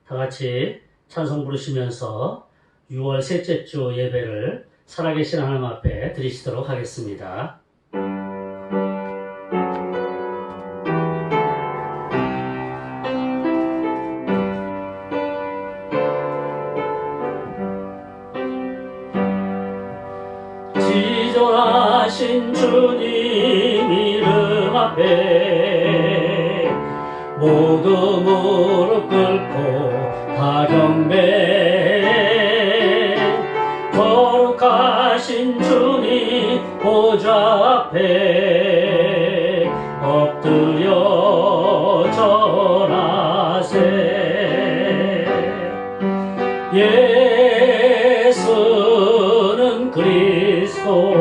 다 같이 찬송 부르시면서 6월 셋째 주 예배를 살아계신 하나님 앞에 드리시도록 하겠습니다. 지존하신 주님 이름 앞에 모두 무릎 꿇고 다 경배. 거룩하신 주님 보좌 앞에 엎드려 절하세. 예수는 그리스도,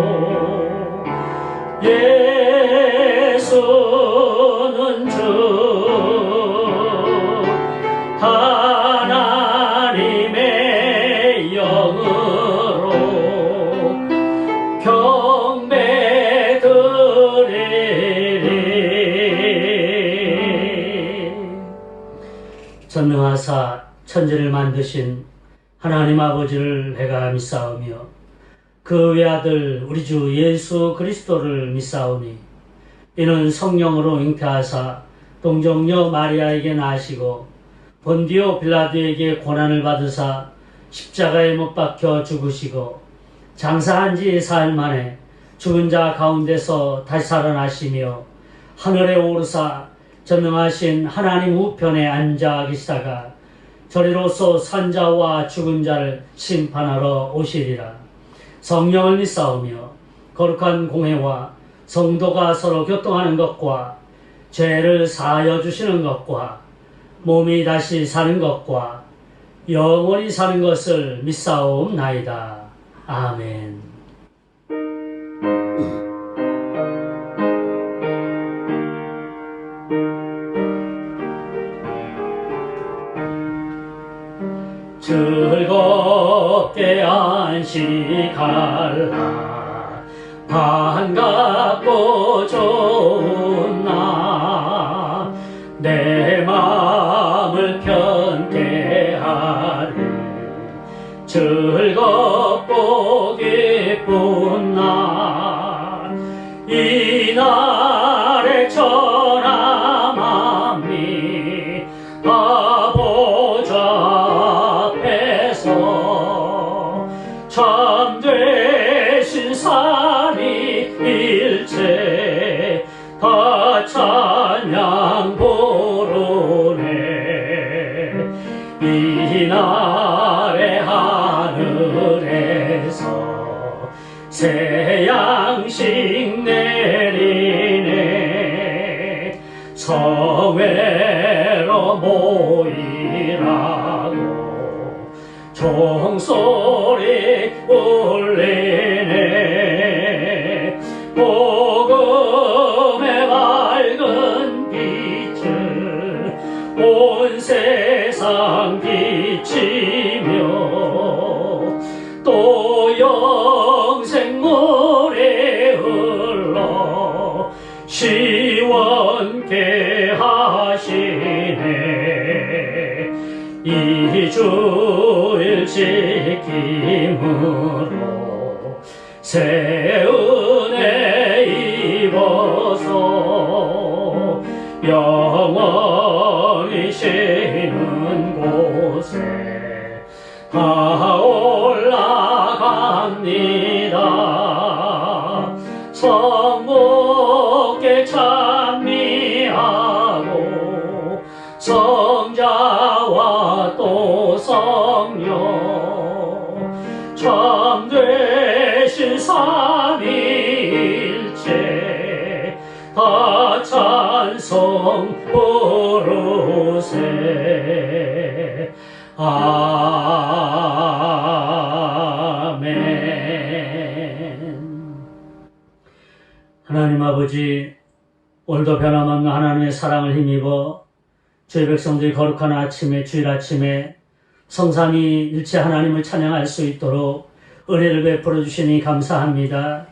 예수는 주, 하나님의 영으로 경배 드리리. 전능하사 천지를 만드신 하나님 아버지를 내가 믿사오며 그 외아들 우리 주 예수 그리스도를 믿사오니 이는 성령으로 잉태하사 동정녀 마리아에게 나시고 본디오 빌라도에게 고난을 받으사 십자가에 못 박혀 죽으시고 장사한 지 사흘 만에 죽은 자 가운데서 다시 살아나시며 하늘에 오르사 전능하신 하나님 우편에 앉아 계시다가 저리로서 산자와 죽은 자를 심판하러 오시리라. 성령을 믿사오며 거룩한 공회와 성도가 서로 교통하는 것과 죄를 사하여 주시는 것과 몸이 다시 사는 것과 영원히 사는 것을 믿사옵나이다. 아멘. 즐겁게 안식할라. 반갑고 좋은 날 내 마음을 편케 하리. 즐겁고 기쁜 날 이 날에 천하만미 다 보좌 앞에서 참되신 산이 일체 다 찬양 부르네. 이 날에 하늘에서 새 양식 내리네. 성회로 모이라고 종소리 울리네. 복음의 밝은 빛을 온 세상 비치며 또 영생 물에 흘러 시원케 하시네. 이 주일 지킴으로 새 은혜 입어서 영원히 쉬는 곳에 다 올라갑니다. 성목에 찬미하고 성자와 또 성령 참되신 삼위일체 다 찬송 부르세. 아멘. 하나님 아버지, 오늘도 변함없는 하나님의 사랑을 힘입어 저희 백성들이 거룩한 아침에, 주일 아침에 성삼위 일체 하나님을 찬양할 수 있도록 은혜를 베풀어 주시니 감사합니다.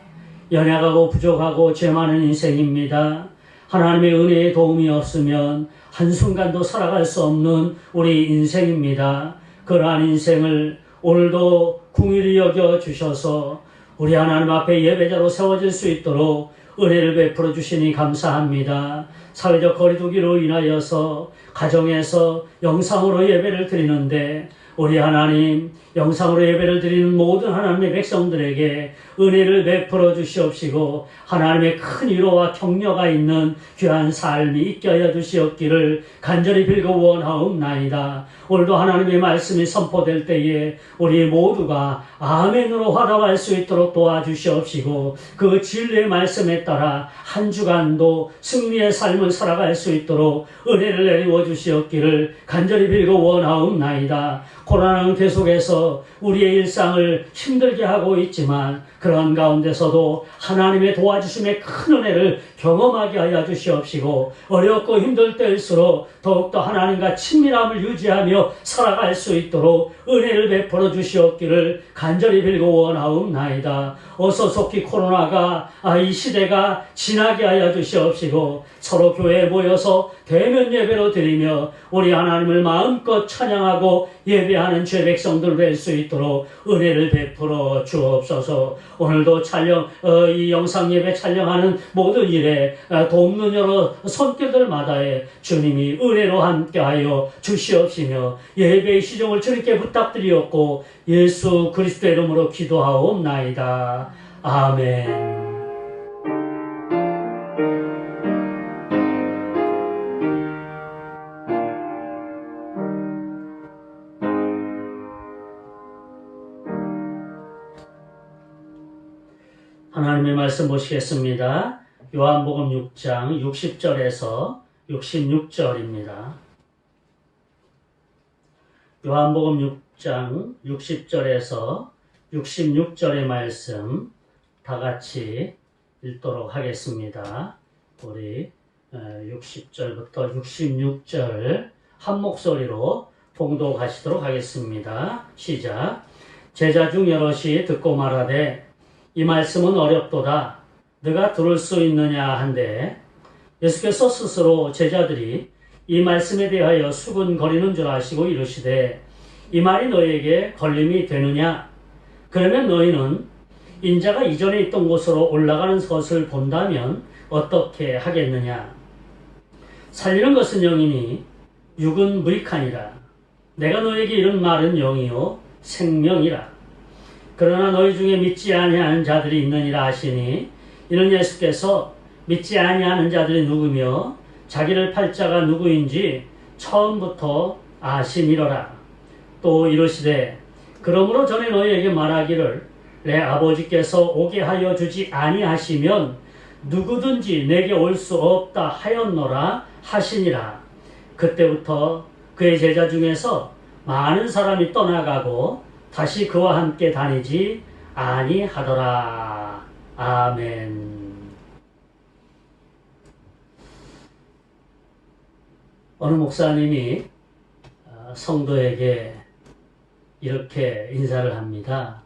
연약하고 부족하고 죄 많은 인생입니다. 하나님의 은혜의 도움이 없으면 한순간도 살아갈 수 없는 우리 인생입니다. 그러한 인생을 오늘도 긍휼히 여겨 주셔서 우리 하나님 앞에 예배자로 세워질 수 있도록 은혜를 베풀어 주시니 감사합니다. 사회적 거리두기로 인하여서 가정에서 영상으로 예배를 드리는데 우리 하나님 영상으로 예배를 드리는 모든 하나님의 백성들에게 은혜를 베풀어 주시옵시고 하나님의 큰 위로와 격려가 있는 귀한 삶이 있게 하여 주시옵기를 간절히 빌고 원하옵나이다. 오늘도 하나님의 말씀이 선포될 때에 우리 모두가 아멘으로 화답할 수 있도록 도와주시옵시고 그 진리의 말씀에 따라 한 주간도 승리의 삶을 살아갈 수 있도록 은혜를 내리워 주시옵기를 간절히 빌고 원하옵나이다. 코로나는 계속해서 우리의 일상을 힘들게 하고 있지만 그런 가운데서도 하나님의 도와주심의 큰 은혜를 경험하게 하여 주시옵시고 어렵고 힘들 때일수록 더욱더 하나님과 친밀함을 유지하며 살아갈 수 있도록 은혜를 베풀어 주시옵기를 간절히 빌고 원하옵나이다. 어서 속히 코로나가 이 시대가 지나게 하여 주시옵시고 서로 교회에 모여서 대면 예배로 드리며 우리 하나님을 마음껏 찬양하고 예배하는 죄 백성들 될 수 있도록 은혜를 베풀어 주옵소서. 오늘도 이 영상 예배 촬영하는 모든 일에 돕는 여러 손길들마다에 주님이 은혜로 함께하여 주시옵시며 예배의 시종을 주님께 부탁드리옵고 예수 그리스도의 이름으로 기도하옵나이다. 아멘. 하나님의 말씀 보시겠습니다. 요한복음 6장 60절에서 66절입니다. 요한복음 6장 60절에서 66절의 말씀 다 같이 읽도록 하겠습니다. 우리 60절부터 66절 한 목소리로 봉독하시도록 하겠습니다. 시작. 제자 중 여럿이 듣고 말하되 이 말씀은 어렵도다. 너가 들을 수 있느냐 한데 예수께서 스스로 제자들이 이 말씀에 대하여 수군거리는 줄 아시고 이르시되 이 말이 너희에게 걸림이 되느냐? 그러면 너희는 인자가 이전에 있던 곳으로 올라가는 것을 본다면 어떻게 하겠느냐? 살리는 것은 영이니 육은 무익하니라. 내가 너희에게 이런 말은 영이요 생명이라. 그러나 너희 중에 믿지 아니하는 자들이 있느니라 하시니 이는 예수께서 믿지 아니하는 자들이 누구며 자기를 팔 자가 누구인지 처음부터 아심이로라. 또 이르시되 그러므로 전에 너희에게 말하기를 내 아버지께서 오게 하여 주지 아니하시면 누구든지 내게 올 수 없다 하였노라 하시니라. 그때부터 그의 제자 중에서 많은 사람이 떠나가고 다시 그와 함께 다니지 아니하더라. 아멘. 어느 목사님이 성도에게 이렇게 인사를 합니다.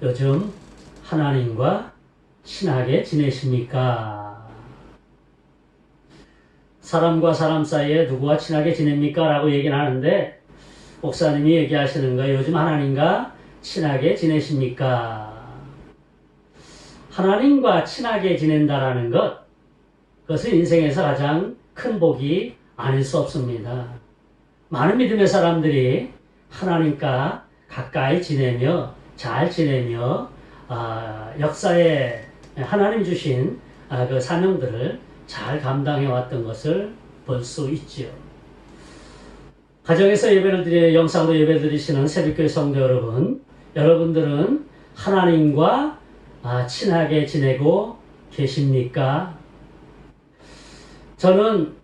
요즘 하나님과 친하게 지내십니까? 사람과 사람 사이에 누구와 친하게 지냅니까? 라고 얘기를 하는데 목사님이 얘기하시는 거예요. 요즘 하나님과 친하게 지내십니까? 하나님과 친하게 지낸다라는 것, 그것은 인생에서 가장 큰 복이 아닐 수 없습니다. 많은 믿음의 사람들이 하나님과 가까이 지내며 잘 지내며 역사에 하나님 주신 그 사명들을 잘 감당해 왔던 것을 볼 수 있지요. 가정에서 영상으로 예배 드리시는 새벽교회 성도 여러분, 여러분들은 하나님과 친하게 지내고 계십니까? 저는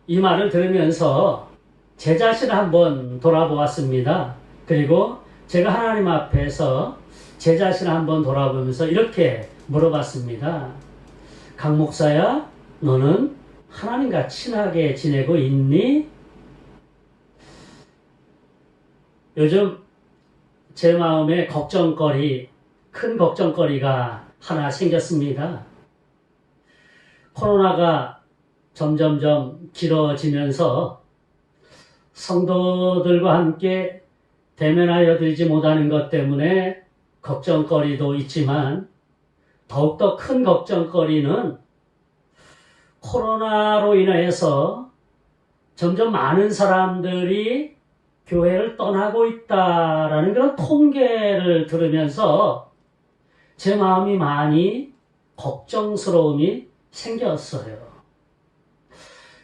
이 말을 들으면서 제 자신을 한번 돌아보았습니다. 그리고 제가 하나님 앞에서 제 자신을 한번 돌아보면서 이렇게 물어봤습니다. 강 목사야, 너는 하나님과 친하게 지내고 있니? 요즘 제 마음에 큰 걱정거리가 하나 생겼습니다. 코로나가 점점점 길어지면서 성도들과 함께 대면하여 드리지 못하는 것 때문에 걱정거리도 있지만 더욱더 큰 걱정거리는 코로나로 인해서 점점 많은 사람들이 교회를 떠나고 있다라는 그런 통계를 들으면서 제 마음이 많이 걱정스러움이 생겼어요.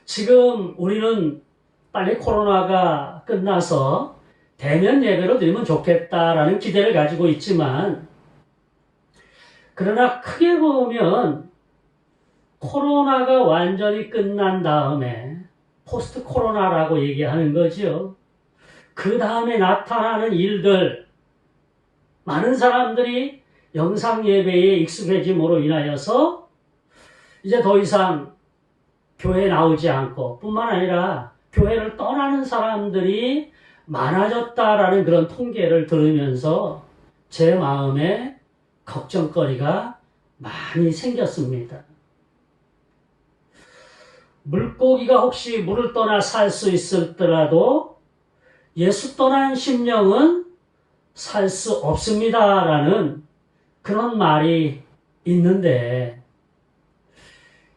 지금 우리는 빨리 코로나가 끝나서 대면 예배로 드리면 좋겠다라는 기대를 가지고 있지만, 그러나 크게 보면 코로나가 완전히 끝난 다음에 포스트 코로나라고 얘기하는 거죠. 그 다음에 나타나는 일들, 많은 사람들이 영상 예배에 익숙해짐으로 인하여서 이제 더 이상 교회에 나오지 않고 뿐만 아니라 교회를 떠나는 사람들이 많아졌다라는 그런 통계를 들으면서 제 마음에 걱정거리가 많이 생겼습니다. 물고기가 혹시 물을 떠나 살 수 있었더라도 예수 떠난 심령은 살 수 없습니다라는 그런 말이 있는데,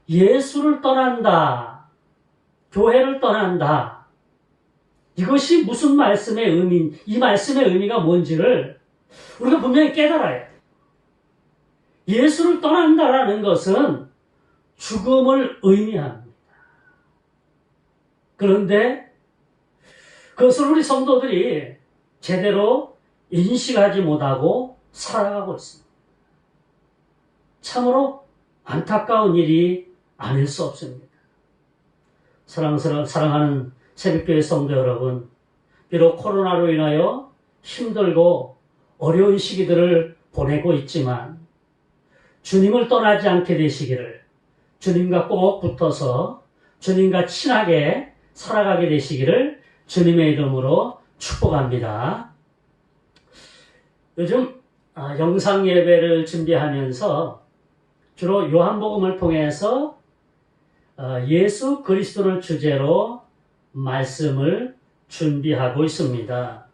예수를 떠난다, 교회를 떠난다, 이것이 무슨 말씀의 의미, 이 말씀의 의미가 뭔지를 우리가 분명히 깨달아야 돼. 예수를 떠난다라는 것은 죽음을 의미합니다. 그런데 그것을 우리 성도들이 제대로 인식하지 못하고 살아가고 있습니다. 참으로 안타까운 일이 아닐 수 없습니다. 사랑하는 새벽교회 성도 여러분, 비록 코로나로 인하여 힘들고 어려운 시기들을 보내고 있지만 주님을 떠나지 않게 되시기를, 주님과 꼭 붙어서 주님과 친하게 살아가게 되시기를 주님의 이름으로 축복합니다. 요즘 영상 예배를 준비하면서 주로 요한복음을 통해서 예수 그리스도를 주제로 말씀을 준비하고 있습니다.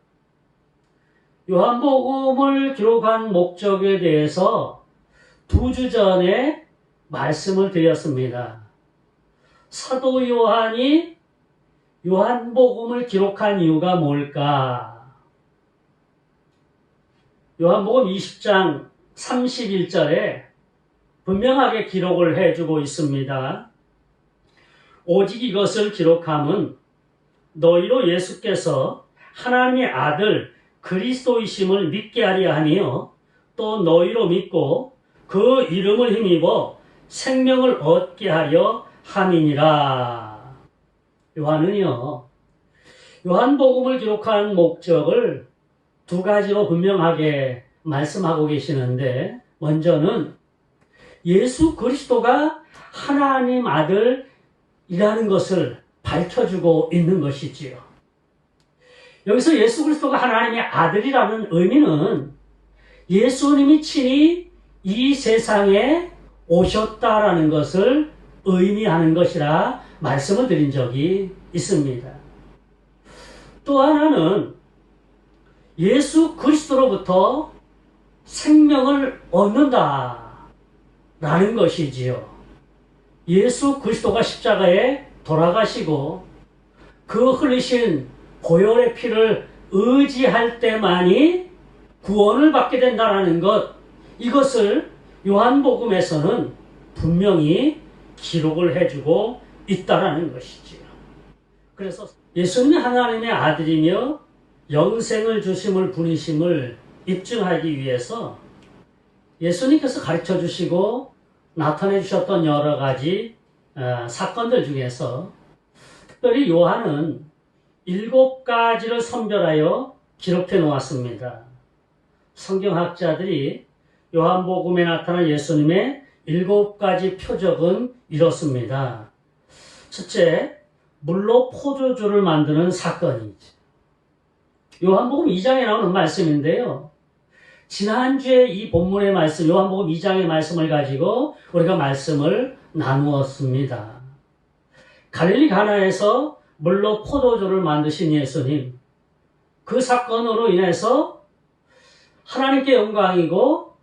요한복음을 기록한 목적에 대해서 2주 전에 말씀을 드렸습니다. 사도 요한이 요한복음을 기록한 이유가 뭘까? 요한복음 20장 31절에 분명하게 기록을 해주고 있습니다. 오직 이것을 기록함은 너희로 예수께서 하나님의 아들 그리스도이심을 믿게 하려 하며 또 너희로 믿고 그 이름을 힘입어 생명을 얻게 하려 함이니라. 요한은요, 요한복음을 기록한 목적을 2가지로 분명하게 말씀하고 계시는데, 먼저는 예수 그리스도가 하나님 아들이라는 것을 밝혀주고 있는 것이지요. 여기서 예수 그리스도가 하나님의 아들이라는 의미는 예수님이 친히 이 세상에 오셨다라는 것을 의미하는 것이라 말씀을 드린 적이 있습니다. 또 하나는 예수 그리스도로부터 생명을 얻는다라는 것이지요. 예수 그리스도가 십자가에 돌아가시고 그 흘리신 보혈의 피를 의지할 때만이 구원을 받게 된다는 것, 이것을 요한복음에서는 분명히 기록을 해주고 있다라는 것이지요. 그래서 예수님이 하나님의 아들이며 영생을 주심을 부르심을 입증하기 위해서 예수님께서 가르쳐 주시고 나타내 주셨던 여러 가지 사건들 중에서 특별히 요한은 7가지를 선별하여 기록해 놓았습니다. 성경학자들이 요한복음에 나타난 예수님의 7가지 표적은 이렇습니다. 첫째, 물로 포도주를 만드는 사건이죠. 요한복음 2장에 나오는 말씀인데요. 지난주에 이 본문의 말씀, 요한복음 2장의 말씀을 가지고 우리가 말씀을 나누었습니다. 갈릴리 가나에서 물로 포도주를 만드신 예수님, 그 사건으로 인해서 하나님께 영광이고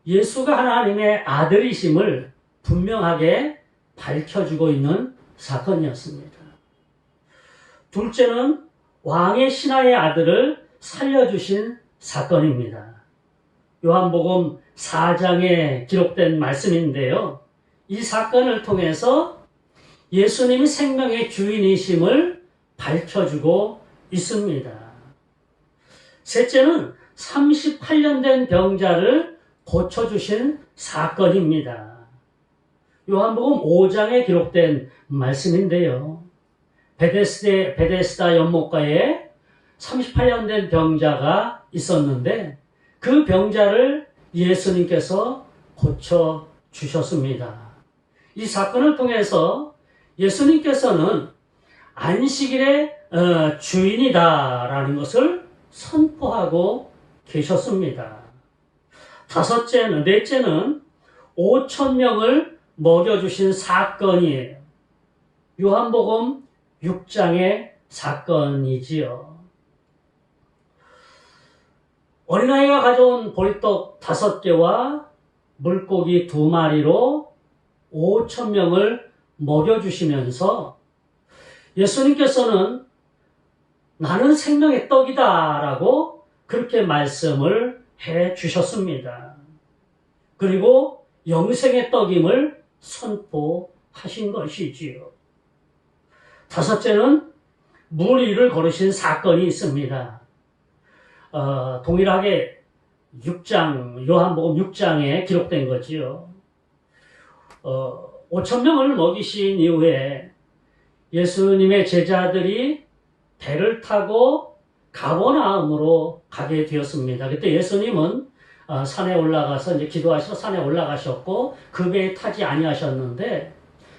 예수가 하나님의 아들이심을 분명하게 밝혀주고 있는 사건이었습니다. 둘째는 왕의 신하의 아들을 살려주신 사건입니다. 요한복음 4장에 기록된 말씀인데요. 이 사건을 통해서 예수님이 생명의 주인이심을 밝혀주고 있습니다. 셋째는 38년 된 병자를 고쳐주신 사건입니다. 요한복음 5장에 기록된 말씀인데요. 베데스다 연못가에 38년 된 병자가 있었는데 그 병자를 예수님께서 고쳐주셨습니다. 이 사건을 통해서 예수님께서는 안식일의 주인이다라는 것을 선포하고 계셨습니다. 넷째는 5,000명을 먹여주신 사건이에요. 요한복음 6장의 사건이지요. 어린아이가 가져온 보리떡 5개와 물고기 2마리로 5,000명을 먹여주시면서 예수님께서는 나는 생명의 떡이다 라고 그렇게 말씀을 해 주셨습니다. 그리고 영생의 떡임을 선포하신 것이지요. 5째는 물 위를 걸으신 사건이 있습니다. 동일하게 요한복음 6장에 기록된 거지요. 5,000명을 먹이신 이후에 예수님의 제자들이 배를 타고 가버나움으로 가게 되었습니다. 그때 예수님은 산에 올라가서 이제 기도하셔서 산에 올라가셨고 그 배에 타지 아니하셨는데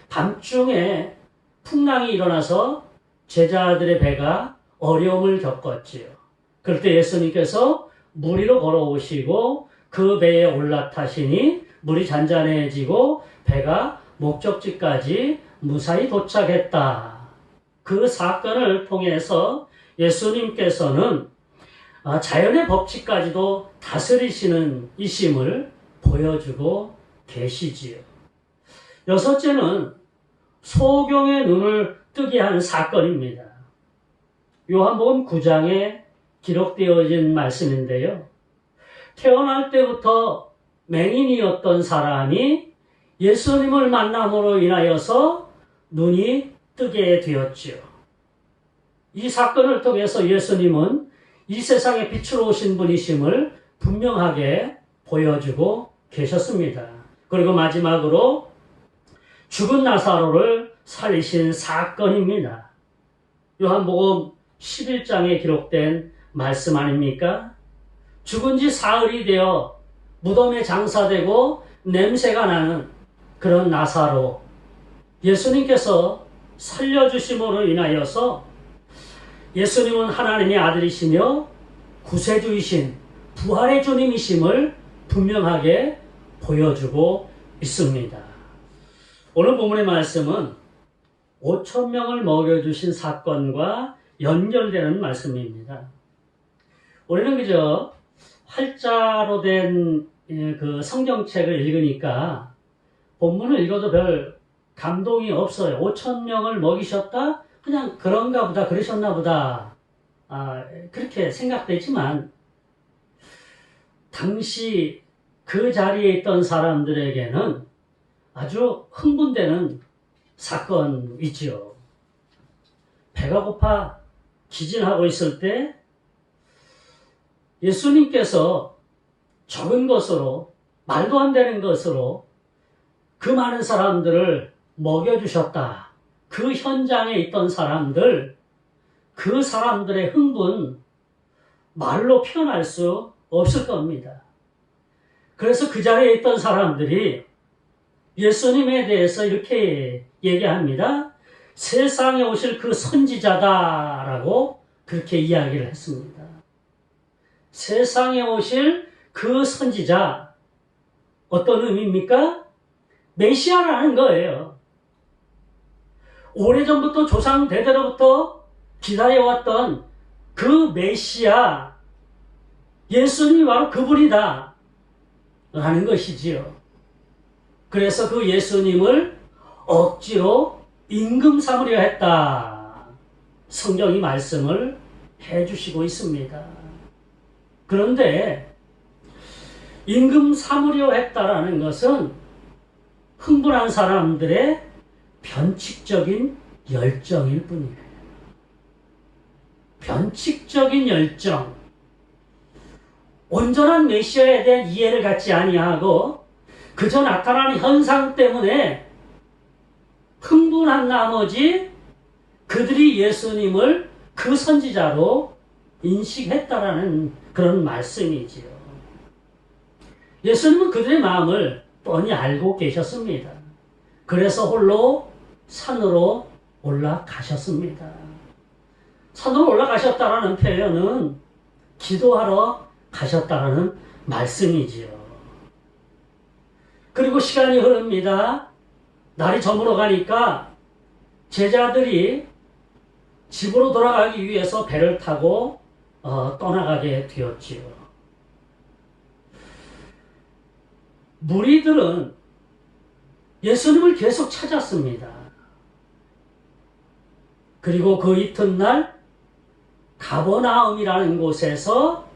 밤중에 풍랑이 일어나서 제자들의 배가 어려움을 겪었지요. 그럴 때 예수님께서 물 위로 걸어오시고 그 배에 올라타시니 물이 잔잔해지고 배가 목적지까지 무사히 도착했다. 그 사건을 통해서 예수님께서는 자연의 법칙까지도 다스리시는 이심을 보여주고 계시지요. 6째는 소경의 눈을 뜨게 한 사건입니다. 요한복음 9장에 기록되어진 말씀인데요. 태어날 때부터 맹인이었던 사람이 예수님을 만남으로 인하여서 눈이 뜨게 되었지요. 이 사건을 통해서 예수님은 이 세상에 빛으로 오신 분이심을 분명하게 보여주고 계셨습니다. 그리고 마지막으로 죽은 나사로를 살리신 사건입니다. 요한복음 11장에 기록된 말씀 아닙니까? 죽은 지 사흘이 되어 무덤에 장사되고 냄새가 나는 그런 나사로 예수님께서 살려주심으로 인하여서 예수님은 하나님의 아들이시며 구세주이신 부활의 주님이심을 분명하게 보여주고 있습니다. 오늘 본문의 말씀은 5,000명을 먹여주신 사건과 연결되는 말씀입니다. 우리는 그저 활자로 된 그 성경책을 읽으니까 본문을 읽어도 별 감동이 없어요. 5,000명을 먹이셨다? 그냥 그런가 보다, 그러셨나 보다. 그렇게 생각되지만 당시 그 자리에 있던 사람들에게는 아주 흥분되는 사건이지요. 배가 고파 기진하고 있을 때 예수님께서 적은 것으로, 말도 안 되는 것으로 그 많은 사람들을 먹여주셨다. 그 현장에 있던 사람들, 그 사람들의 흥분, 말로 표현할 수 없을 겁니다. 그래서 그 자리에 있던 사람들이 예수님에 대해서 이렇게 얘기합니다. 세상에 오실 그 선지자다라고 그렇게 이야기를 했습니다. 세상에 오실 그 선지자, 어떤 의미입니까? 메시아라는 거예요. 오래전부터 조상 대대로부터 기다려왔던 그 메시아, 예수님이 바로 그분이다 라는 것이지요. 그래서 그 예수님을 억지로 임금 삼으려 했다. 성경이 말씀을 해주시고 있습니다. 그런데 임금 삼으려 했다라는 것은 흥분한 사람들의 변칙적인 열정일 뿐이에요. 변칙적인 열정. 온전한 메시아에 대한 이해를 갖지 아니하고 그저 나타나는 현상 때문에 흥분한 나머지 그들이 예수님을 그 선지자로 인식했다라는 그런 말씀이지요. 예수님은 그들의 마음을 뻔히 알고 계셨습니다. 그래서 홀로 산으로 올라가셨습니다. 산으로 올라가셨다라는 표현은 기도하러 가셨다라는 말씀이지요. 그리고 시간이 흐릅니다. 날이 저물어 가니까 제자들이 집으로 돌아가기 위해서 배를 타고 떠나가게 되었지요. 무리들은 예수님을 계속 찾았습니다. 그리고 그 이튿날 가버나움이라는 곳에서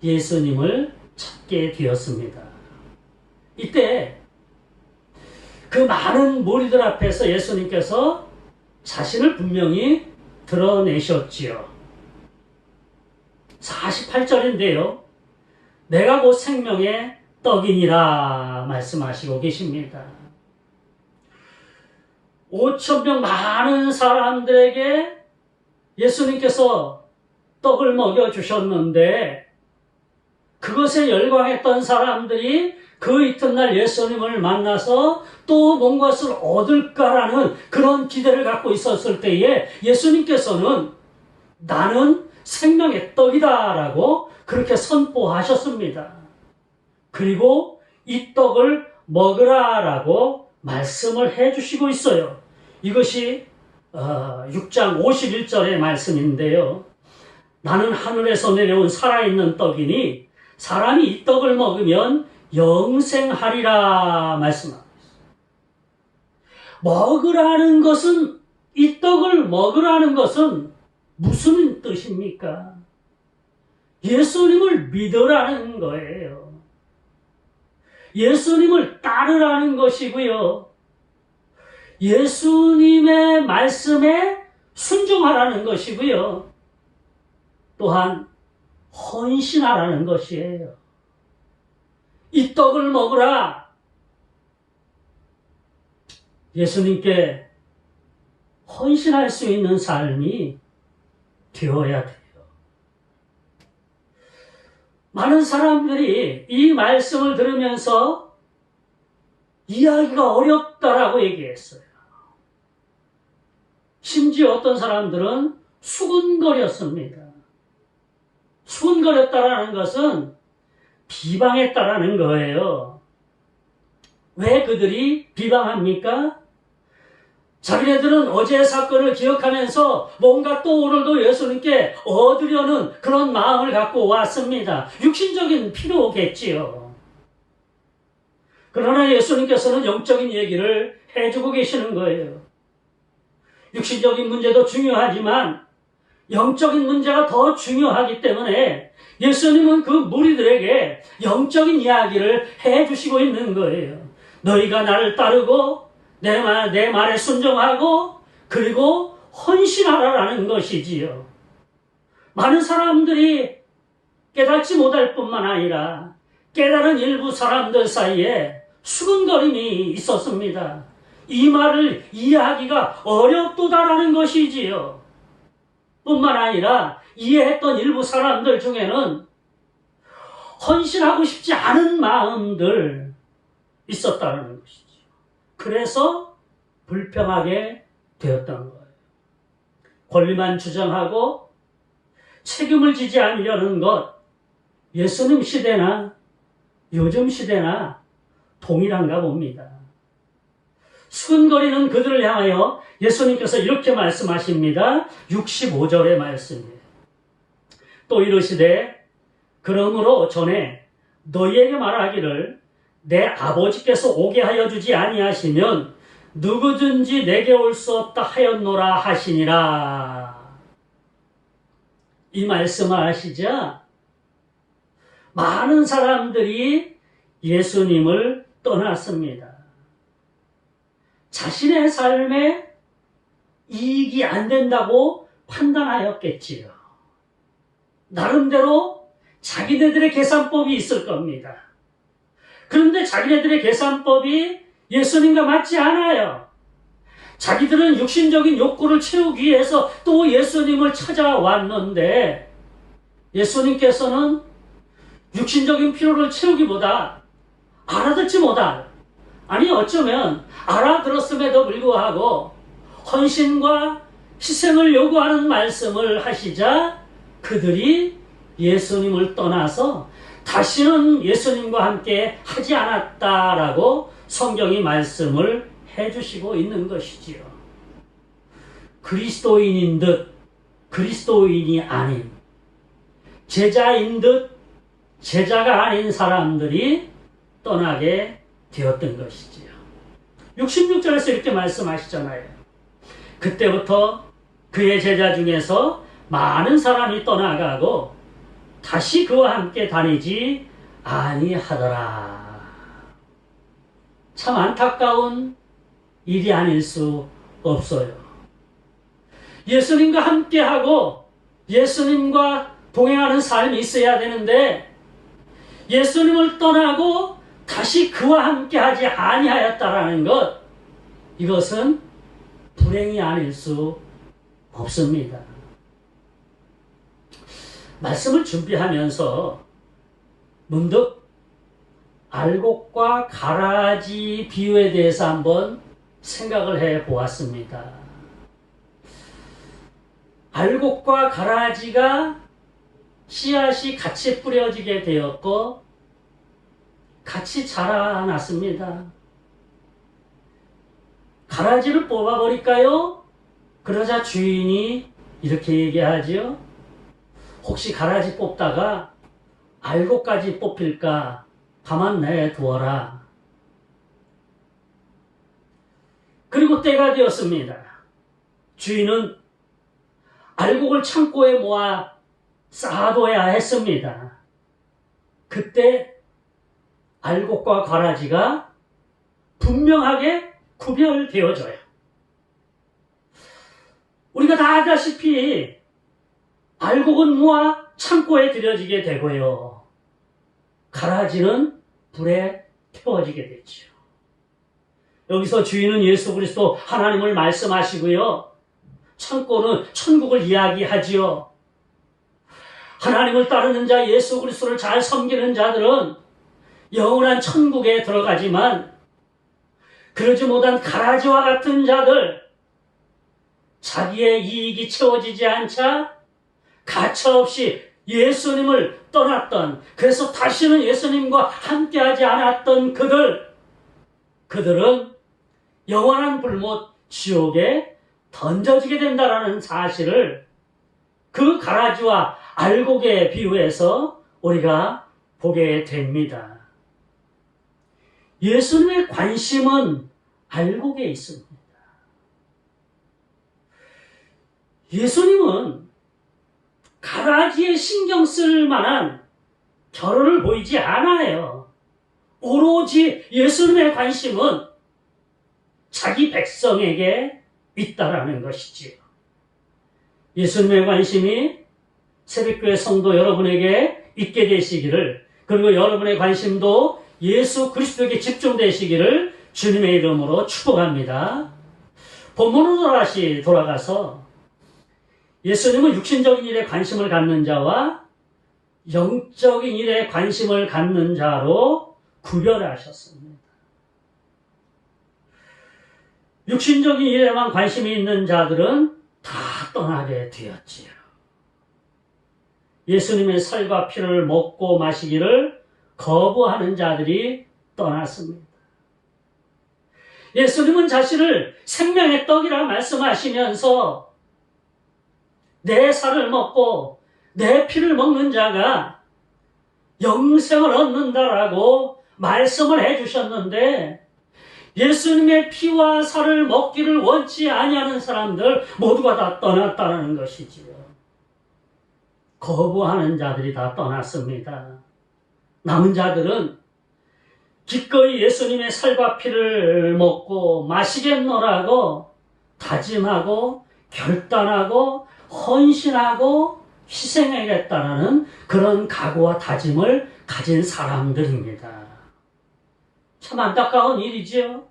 예수님을 찾게 되었습니다. 이때 그 많은 무리들 앞에서 예수님께서 자신을 분명히 드러내셨지요. 48절인데요. 내가 곧 생명의 떡이니라 말씀하시고 계십니다. 5,000명 많은 사람들에게 예수님께서 떡을 먹여주셨는데 그것에 열광했던 사람들이 그 이튿날 예수님을 만나서 또 뭔가를 얻을까라는 그런 기대를 갖고 있었을 때에 예수님께서는 나는 생명의 떡이다 라고 그렇게 선포하셨습니다. 그리고 이 떡을 먹으라 라고 말씀을 해주시고 있어요. 이것이 6장 51절의 말씀인데요. 나는 하늘에서 내려온 살아있는 떡이니 사람이 이 떡을 먹으면 영생하리라 말씀합니다. 먹으라는 것은, 이 떡을 먹으라는 것은 무슨 뜻입니까? 예수님을 믿으라는 거예요. 예수님을 따르라는 것이고요. 예수님의 말씀에 순종하라는 것이고요. 또한 헌신하라는 것이에요. 이 떡을 먹으라. 예수님께 헌신할 수 있는 삶이 되어야 돼요. 많은 사람들이 이 말씀을 들으면서 이해하기가 어렵다라고 얘기했어요. 심지어 어떤 사람들은 수군거렸습니다. 수군거렸다라는 것은 비방했다라는 거예요. 왜 그들이 비방합니까? 자기네들은 어제의 사건을 기억하면서 뭔가 또 오늘도 예수님께 얻으려는 그런 마음을 갖고 왔습니다. 육신적인 필요겠지요. 그러나 예수님께서는 영적인 얘기를 해주고 계시는 거예요. 육신적인 문제도 중요하지만 영적인 문제가 더 중요하기 때문에 예수님은 그 무리들에게 영적인 이야기를 해주시고 있는 거예요. 너희가 나를 따르고 내 말에 순종하고 그리고 헌신하라라는 것이지요. 많은 사람들이 깨닫지 못할 뿐만 아니라 깨달은 일부 사람들 사이에 수근거림이 있었습니다. 이 말을 이해하기가 어렵도다라는 것이지요. 뿐만 아니라 이해했던 일부 사람들 중에는 헌신하고 싶지 않은 마음들 있었다는 것이죠. 그래서 불평하게 되었던 거예요. 권리만 주장하고 책임을 지지 않으려는 것, 예수님 시대나 요즘 시대나 동일한가 봅니다. 수근거리는 그들을 향하여 예수님께서 이렇게 말씀하십니다. 65절의 말씀이에요. 또 이르시되 그러므로 전에 너희에게 말하기를 내 아버지께서 오게 하여 주지 아니하시면 누구든지 내게 올 수 없다 하였노라 하시니라. 이 말씀을 하시자 많은 사람들이 예수님을 떠났습니다. 자신의 삶에 이익이 안 된다고 판단하였겠지요. 나름대로 자기네들의 계산법이 있을 겁니다. 그런데 자기네들의 계산법이 예수님과 맞지 않아요. 자기들은 육신적인 욕구를 채우기 위해서 또 예수님을 찾아왔는데 예수님께서는 육신적인 필요를 채우기보다 알아듣지 못할, 아니 어쩌면 알아들었음에도 불구하고 헌신과 희생을 요구하는 말씀을 하시자 그들이 예수님을 떠나서 다시는 예수님과 함께 하지 않았다라고 성경이 말씀을 해주시고 있는 것이지요. 그리스도인인 듯 그리스도인이 아닌, 제자인 듯 제자가 아닌 사람들이 떠나게 되었던 것이지요. 66절에서 이렇게 말씀하시잖아요. 그때부터 그의 제자 중에서 많은 사람이 떠나가고 다시 그와 함께 다니지 아니하더라. 참 안타까운 일이 아닐 수 없어요. 예수님과 함께하고 예수님과 동행하는 삶이 있어야 되는데 예수님을 떠나고 다시 그와 함께하지 아니하였다라는 것, 이것은 불행이 아닐 수 없습니다. 말씀을 준비하면서 문득 알곡과 가라지 비유에 대해서 한번 생각을 해 보았습니다. 알곡과 가라지가 씨앗이 같이 뿌려지게 되었고 같이 자라났습니다. 가라지를 뽑아버릴까요? 그러자 주인이 이렇게 얘기하지요. 혹시 가라지 뽑다가 알곡까지 뽑힐까 가만 내두어라. 그리고 때가 되었습니다. 주인은 알곡을 창고에 모아 쌓아둬야 했습니다. 그때 알곡과 가라지가 분명하게 구별되어져요. 우리가 다 알다시피 알곡은 모아 창고에 들여지게 되고요. 가라지는 불에 태워지게 되죠. 여기서 주인은 예수 그리스도 하나님을 말씀하시고요. 창고는 천국을 이야기하지요. 하나님을 따르는 자, 예수 그리스도를 잘 섬기는 자들은 영원한 천국에 들어가지만 그러지 못한 가라지와 같은 자들, 자기의 이익이 채워지지 않자 가차없이 예수님을 떠났던, 그래서 다시는 예수님과 함께하지 않았던 그들은 영원한 불못 지옥에 던져지게 된다는 사실을 그 가라지와 알곡에 비유해서 우리가 보게 됩니다. 예수님의 관심은 알곡에 있습니다. 예수님은 가라지에 신경 쓸 만한 결혼을 보이지 않아요. 오로지 예수님의 관심은 자기 백성에게 있다라는 것이지요. 예수님의 관심이 새벽교회 성도 여러분에게 있게 되시기를, 그리고 여러분의 관심도 예수 그리스도에게 집중되시기를 주님의 이름으로 축복합니다. 본문으로 다시 돌아가서 예수님은 육신적인 일에 관심을 갖는 자와 영적인 일에 관심을 갖는 자로 구별하셨습니다. 육신적인 일에만 관심이 있는 자들은 다 떠나게 되었지요. 예수님의 살과 피를 먹고 마시기를 거부하는 자들이 떠났습니다. 예수님은 자신을 생명의 떡이라 말씀하시면서 내 살을 먹고 내 피를 먹는 자가 영생을 얻는다라고 말씀을 해주셨는데, 예수님의 피와 살을 먹기를 원치 아니하는 사람들 모두가 다 떠났다는 것이지요. 거부하는 자들이 다 떠났습니다. 남은 자들은 기꺼이 예수님의 살과 피를 먹고 마시겠노라고 다짐하고 결단하고 헌신하고 희생하겠다라는 그런 각오와 다짐을 가진 사람들입니다. 참 안타까운 일이지요.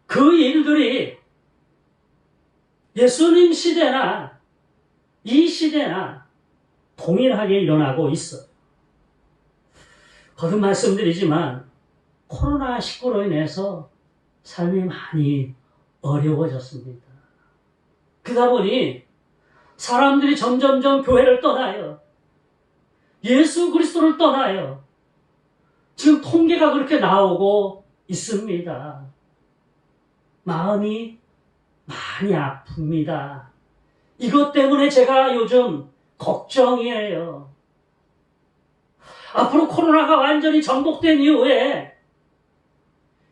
그 일들이 예수님 시대나 이 시대나 동일하게 일어나고 있어요. 거듭 말씀드리지만 코로나19로 인해서 삶이 많이 어려워졌습니다. 그러다 보니 사람들이 점점점 교회를 떠나요. 예수 그리스도를 떠나요. 지금 통계가 그렇게 나오고 있습니다. 마음이 많이 아픕니다. 이것 때문에 제가 요즘 걱정이에요. 앞으로 코로나가 완전히 정복된 이후에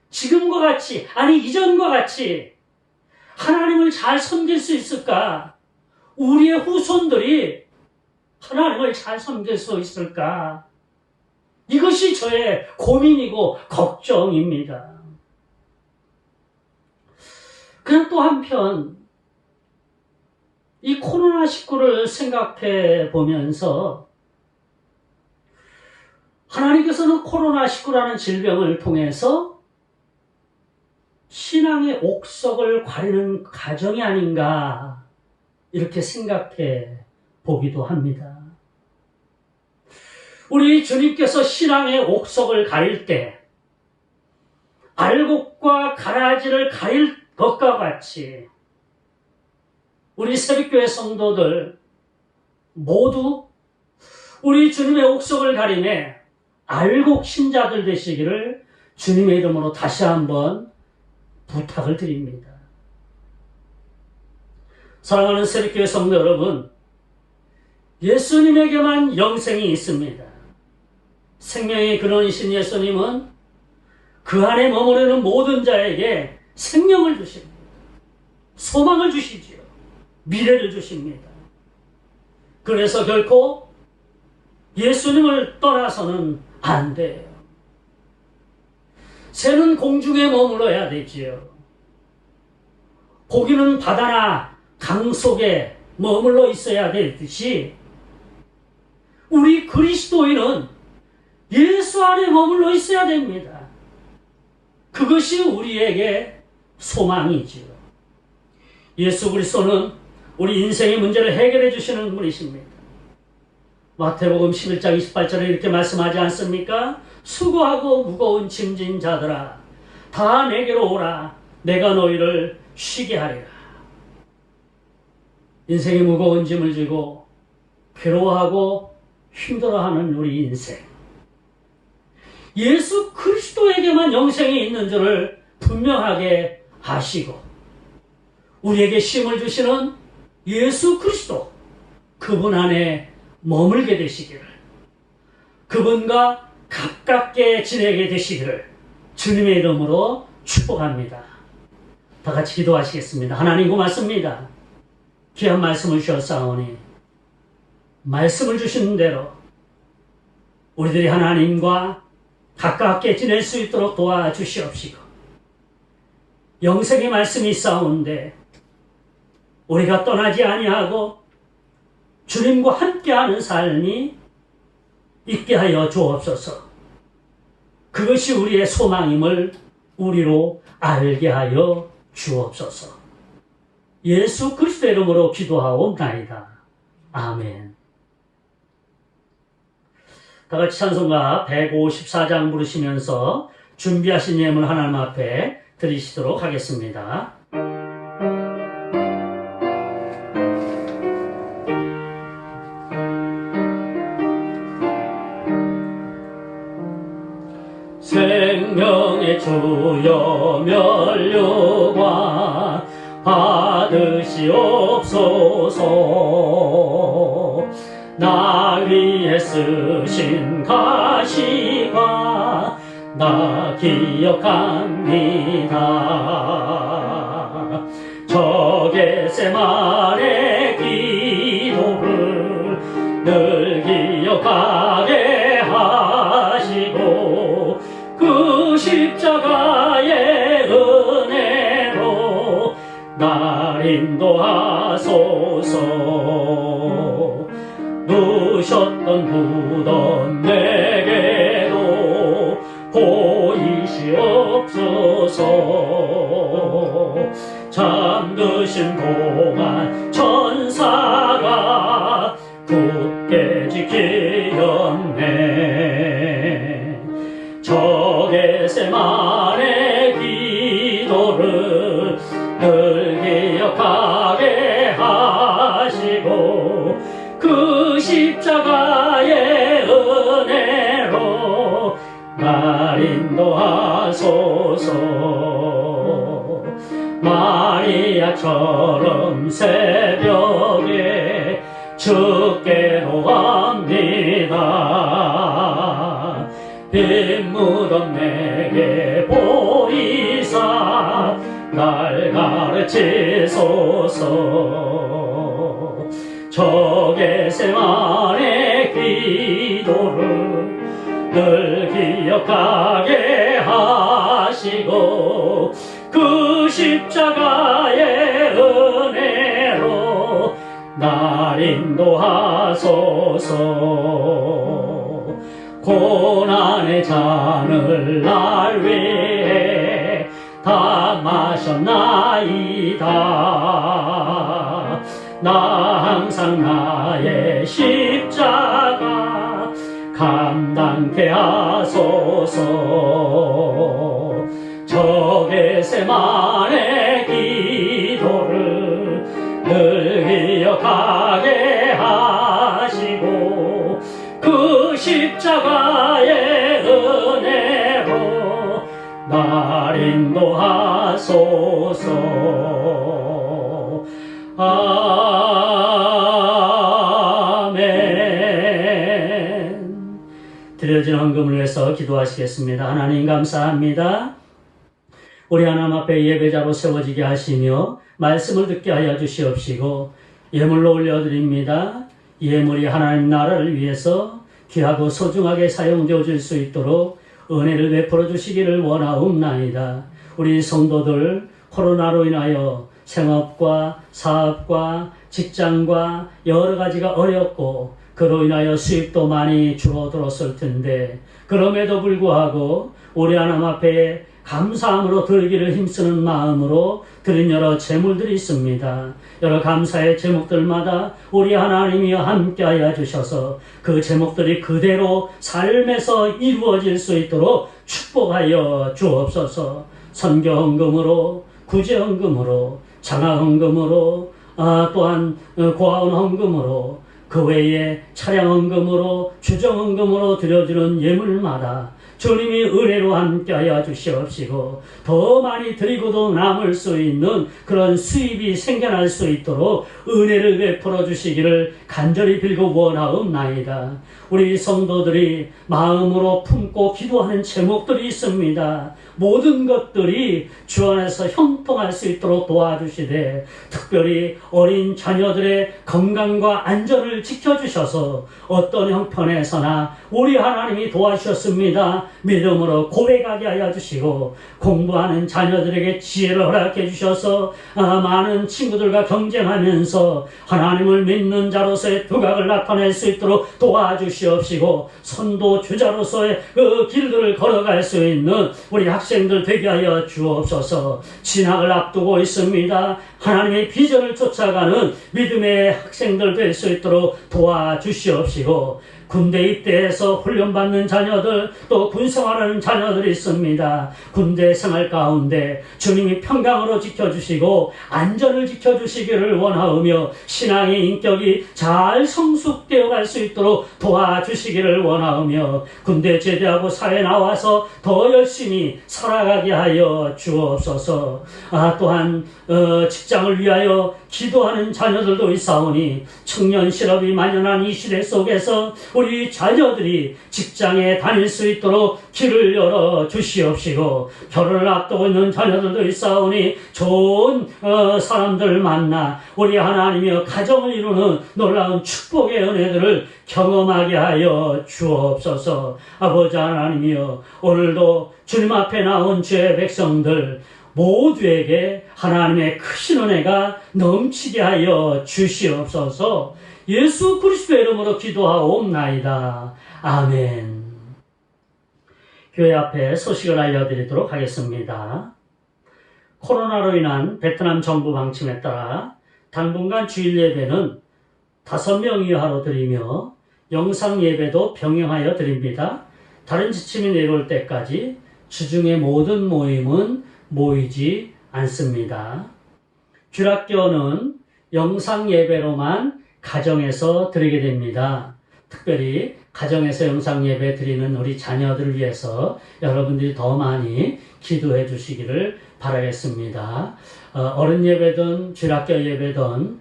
지금과 같이, 아니 이전과 같이 하나님을 잘 섬길 수 있을까? 우리의 후손들이 하나님을 잘 섬길 수 있을까? 이것이 저의 고민이고 걱정입니다. 그냥 또 한편 이 코로나19를 생각해 보면서 하나님께서는 코로나19라는 질병을 통해서 신앙의 옥석을 가리는 과정이 아닌가 이렇게 생각해 보기도 합니다. 우리 주님께서 신앙의 옥석을 가릴 때 알곡과 가라지를 가릴 것과 같이 우리 새벽교회 성도들 모두 우리 주님의 옥석을 가림에 알곡 신자들 되시기를 주님의 이름으로 다시 한번 부탁을 드립니다. 사랑하는 새벽교회 성도 여러분, 예수님에게만 영생이 있습니다. 생명의 근원이신 예수님은 그 안에 머무르는 모든 자에게 생명을 주십니다. 소망을 주시지요. 미래를 주십니다. 그래서 결코 예수님을 떠나서는 안 돼요. 새는 공중에 머물러야 되지요. 고기는 바다나 강 속에 머물러 있어야 되듯이 우리 그리스도인은 예수 안에 머물러 있어야 됩니다. 그것이 우리에게 소망이지요. 예수 그리스도는 우리 인생의 문제를 해결해 주시는 분이십니다. 마태복음 11장 28절에 이렇게 말씀하지 않습니까? 수고하고 무거운 짐진 자들아 다 내게로 오라 내가 너희를 쉬게 하리라. 인생의 무거운 짐을 지고 괴로워하고 힘들어하는 우리 인생, 예수 그리스도에게만 영생이 있는 줄을 분명하게 아시고 우리에게 쉼을 주시는 예수 그리스도, 그분 안에 머물게 되시기를, 그분과 가깝게 지내게 되시기를 주님의 이름으로 축복합니다. 다 같이 기도하시겠습니다. 하나님 고맙습니다. 귀한 말씀을 주셨사오니 말씀을 주시는 대로 우리들이 하나님과 가깝게 지낼 수 있도록 도와주시옵시고, 영생의 말씀이 있사온데 우리가 떠나지 아니하고 주님과 함께하는 삶이 있게 하여 주옵소서. 그것이 우리의 소망임을 우리로 알게 하여 주옵소서. 예수 그리스도 이름으로 기도하옵나이다. 아멘. 다 같이 찬송가 154장 부르시면서 준비하신 예물 하나님 앞에 드리시도록 하겠습니다. 생명의 주여 면류관 받으시옵소서. 날 위해 쓰신 가시관 나 기억합니다. 저 겟세마네 기도를 늘 기억하게 하시고 그 십자가의 은혜로 날 인도하소서. 누셨던 무덤 내게도 보이시옵소서. 잠드신 동안 천사가 굳게 지키었네. 저 겟세마네 기도를 늘 기억하게 하시고 그 십자가의 은혜로 날 인도하소서. 마리아처럼 새벽에 주께로 갑니다. 빈 무덤 내게 보이사 날 가르치소서. 저 겟세마네 기도를 늘 기억하게 하시고 그 십자가의 은혜로 날 인도하소서. 고난의 잔을 날 위해 다 마셨나이다. 나 항상 나의 십자가 감당케 하소서. 저 겟세마네 기도를 늘 기억하게 하시고 그 십자가의 은혜로 날 인도하소서. 아멘. 드려진 헌금을 위해서 기도하시겠습니다. 하나님 감사합니다. 우리 하나님 앞에 예배자로 세워지게 하시며 말씀을 듣게 하여 주시옵시고 예물로 올려드립니다. 예물이 하나님 나라를 위해서 귀하고 소중하게 사용되어질 수 있도록 은혜를 베풀어 주시기를 원하옵나이다. 우리 성도들 코로나로 인하여 생업과 사업과 직장과 여러 가지가 어렵고 그로 인하여 수입도 많이 줄어들었을 텐데 그럼에도 불구하고 우리 하나님 앞에 감사함으로 드리기를 힘쓰는 마음으로 드린 여러 제물들이 있습니다. 여러 감사의 제목들마다 우리 하나님이여 함께하여 주셔서 그 제목들이 그대로 삶에서 이루어질 수 있도록 축복하여 주옵소서. 선교헌금으로, 구제헌금으로, 장학헌금으로, 또한 고아원 헌금으로, 그 외에 차량헌금으로, 주정헌금으로 드려주는 예물마다 주님이 은혜로 함께하여 주시옵시고 더 많이 드리고도 남을 수 있는 그런 수입이 생겨날 수 있도록 은혜를 베풀어 주시기를 간절히 빌고 원하옵나이다. 우리 성도들이 마음으로 품고 기도하는 제목들이 있습니다. 모든 것들이 주 안에서 형통할 수 있도록 도와주시되 특별히 어린 자녀들의 건강과 안전을 지켜주셔서 어떤 형편에서나 우리 하나님이 도와주셨습니다. 믿음으로 고백하게 하여 주시고 공부하는 자녀들에게 지혜를 허락해 주셔서 많은 친구들과 경쟁하면서 하나님을 믿는 자로서의 두각을 나타낼 수 있도록 도와주시옵시고 선도주자로서의 그 길들을 걸어갈 수 있는 우리 학생들 되게 하여 주옵소서. 진학을 앞두고 있습니다. 하나님의 비전을 쫓아가는 믿음의 학생들 될 수 있도록 도와주시옵시고, 군대 입대해서 훈련받는 자녀들, 또 군생활하는 자녀들이 있습니다. 군대 생활 가운데 주님이 평강으로 지켜주시고 안전을 지켜주시기를 원하오며, 신앙의 인격이 잘 성숙되어 갈 수 있도록 도와주시기를 원하오며, 군대 제대하고 사회 나와서 더 열심히 살아가게 하여 주옵소서. 또한 직장을 위하여 기도하는 자녀들도 있사오니, 청년 실업이 만연한 이 시대 속에서 우리 자녀들이 직장에 다닐 수 있도록 길을 열어 주시옵시고, 결혼을 앞두고 있는 자녀들도 있사오니 좋은 사람들 만나 우리 하나님이여 가정을 이루는 놀라운 축복의 은혜들을 경험하게 하여 주옵소서. 아버지 하나님이여, 오늘도 주님 앞에 나온 주의 백성들 모두에게 하나님의 크신 은혜가 넘치게 하여 주시옵소서. 예수 그리스도의 이름으로 기도하옵나이다. 아멘. 교회 앞에 소식을 알려드리도록 하겠습니다. 코로나로 인한 베트남 정부 방침에 따라 당분간 주일 예배는 5명 이하로 드리며 영상 예배도 병행하여 드립니다. 다른 지침이 내려올 때까지 주중의 모든 모임은 모이지 않습니다. 주일학교는 영상 예배로만 가정에서 드리게 됩니다. 특별히 가정에서 영상 예배 드리는 우리 자녀들을 위해서 여러분들이 더 많이 기도해 주시기를 바라겠습니다. 어른 예배든 주일학교 예배든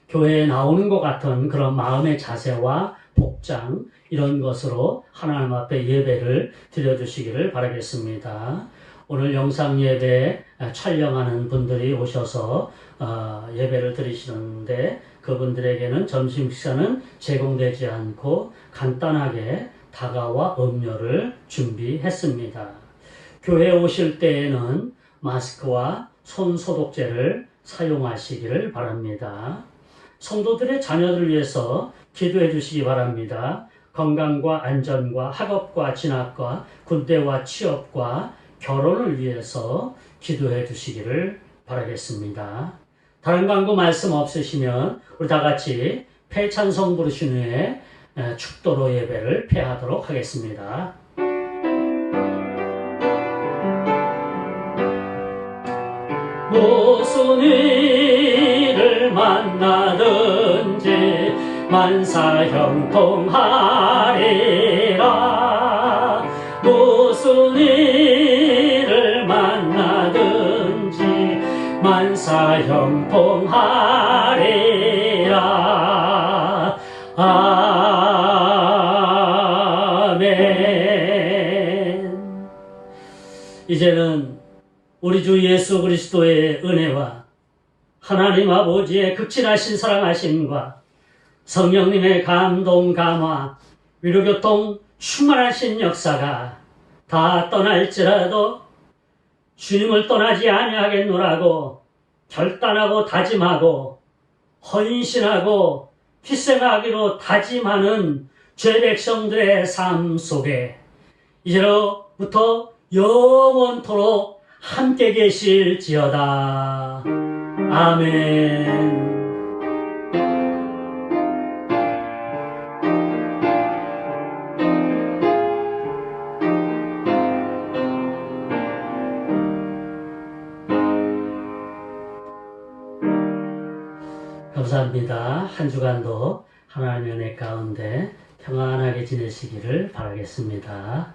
교회에 나오는 것 같은 그런 마음의 자세와 복장, 이런 것으로 하나님 앞에 예배를 드려주시기를 바라겠습니다. 오늘 영상 예배 촬영하는 분들이 오셔서 예배를 드리시는데, 그분들에게는 점심 식사는 제공되지 않고 간단하게 다가와 음료를 준비했습니다. 교회에 오실 때에는 마스크와 손 소독제를 사용하시기를 바랍니다. 성도들의 자녀들을 위해서 기도해 주시기 바랍니다. 건강과 안전과 학업과 진학과 군대와 취업과 결혼을 위해서 기도해 주시기를 바라겠습니다. 다른 광고 말씀 없으시면 우리 다 같이 폐찬송 부르신 후에 축도로 예배를 폐하도록 하겠습니다. 무슨 일을 만나든지 만사형통하리라. 무슨 일을 만나든지 만사형통하리라. 아멘. 이제는 우리 주 예수 그리스도의 은혜와 하나님 아버지의 극진하신 사랑하심과 성령님의 감동, 감화, 위로교통 충만하신 역사가 다 떠날지라도 주님을 떠나지 아니하겠노라고 결단하고 다짐하고 헌신하고 희생하기로 다짐하는 죄 백성들의 삶 속에 이제로부터 영원토록 함께 계실지어다. 아멘. 감사합니다. 한 주간도 하나님의 은혜 가운데 평안하게 지내시기를 바라겠습니다.